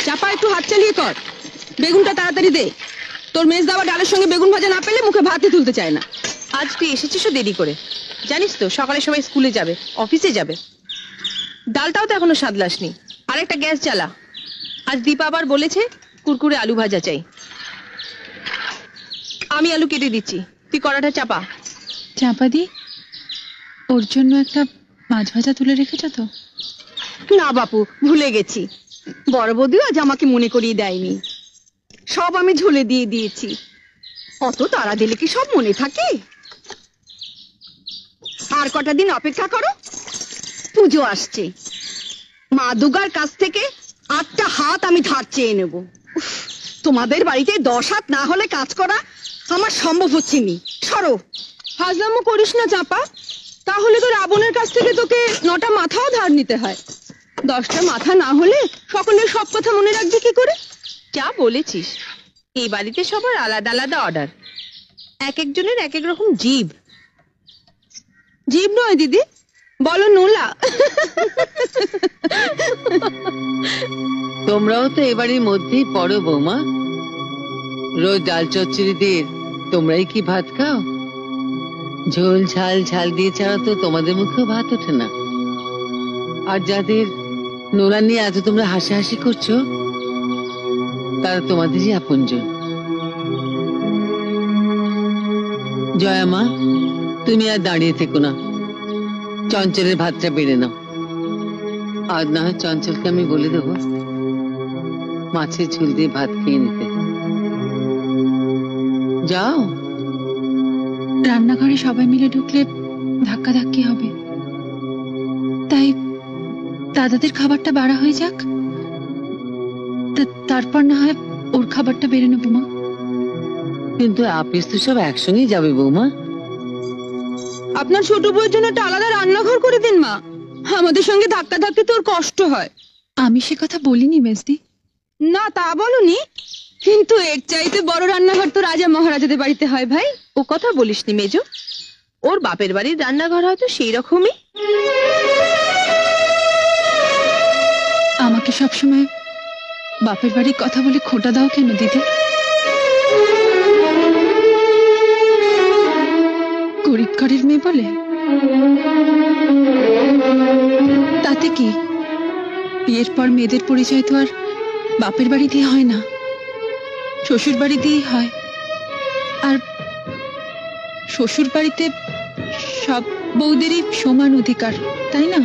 চাপা একটু হাত চালিয়ে কর, বেগুনটা তাড়াতাড়ি দে। তোর মেজ দাওয়া ডালের সঙ্গে বেগুন ভাজা না পেলে মুখে ভাতই তুলতে চায় না। আজ তুই এসেছিস দেরি করে, জানিস তো সকালে সবাই স্কুলে যাবে, অফিসে যাবে। ডালটাও তো এখনো সাদলাসনি। আরেকটা গ্যাস জ্বালা। আজ দীপা আবার বলেছে কুরকুরে আলু ভাজা চাই। আমি আলু কেটে দিচ্ছি, তুই কড়াটা চাপা। চাপা দি, ওর জন্য একটা মাছ ভাজা তুলে রেখেছ তো? না বাপু, ভুলে গেছি। বড় বৌদিও আজ আমাকে মনে করিয়ে দেয়নি। সব আমি ঝোলে দিয়ে দিয়েছি। অত তাড়া দিলে কি সব মনে থাকে? আর কটা দিন অপেক্ষা করো, পুজো আসছে। মা দুর্গার কাছ থেকে 8টা হাত আমি ধার চেয়ে নেব। তোমাদের বাড়িতে 10 হাত না হলে কাজ করা আমার সম্ভব হচ্ছে নি। সরো। হাজলামো করিস না চাপা, তাহলে তো রাবণের কাছ থেকে তোকে 9টা মাথাও ধার নিতে হয়। 10টা মাথা না হলে সকলের সব কথা মনে রাখবি কি করে? যা বলেছিস, এই বাড়িতে সবার আলাদা আলাদা অর্ডার, এক একজনের এক এক রকম জিভ। জীব নয় দিদি, বলো নোলা। তোমরাও তো এবারের মধ্যেই পড়ো বৌমা। রোজ ডাল চচ্চড়ি দিয়ে তোমরাই কি ভাত খাও? ঝোল ঝাল ঝাল দিয়ে ছাড়া তো তোমাদের মুখেও ভাত ওঠে না। আর যাদের নোলা নিয়ে এত তোমরা হাসাহাসি করছো, তারা তোমাদেরই আপনজন। জয়া মা, তুমি আর দাঁড়িয়ে থেকো না, চঞ্চলের ভাতটা বেড়ে নাও। আজ না হয় চঞ্চলকে আমি বলে দেবো মাছের ঝোল দিয়ে ভাত খেয়ে নিতে। যাও। রান্নাঘরে সবাই মিলে ঢুকলে ধাক্কাধাক্কি হবে, তাই দাদাদের খাবারটা বাড়া হয়ে যাক, তারপর না হয় ওর খাবারটা বেড়ে নেবো মা। কিন্তু আপিস তো সব একসঙ্গেই যাবে বৌমা। আপনার ছোট বউয়ের জন্য একটা আলাদা রান্নাঘর করে দিন মা, আমাদের সঙ্গে ধাক্কা ধাক্কি তোর কষ্ট হয়। আমি সে কথা বলিনি মেজদি। না তা বলনি, কিন্তু এর চাইতে বড় রান্নাঘর তো রাজা মহারাজাদের বাড়িতে হয় ভাই। ও কথা বলিসনি মেজো, ওর বাপের বাড়ির রান্নাঘর হয়তো সেই রকমই। আমাকে সবসময় বাপের বাড়ির কথা বলে খোঁটা দাও কেন দিদি? গরিব ঘরের মেয়ে বলে? তাতে কি, বিয়ের পর মেয়েদের পরিচয় তো আর বাপের বাড়ি দিয়ে হয় না, শ্বশুর বাড়ি দিয়েই হয়। আর শ্বশুর বাড়িতে সব বউদেরই সমান অধিকার, তাই না?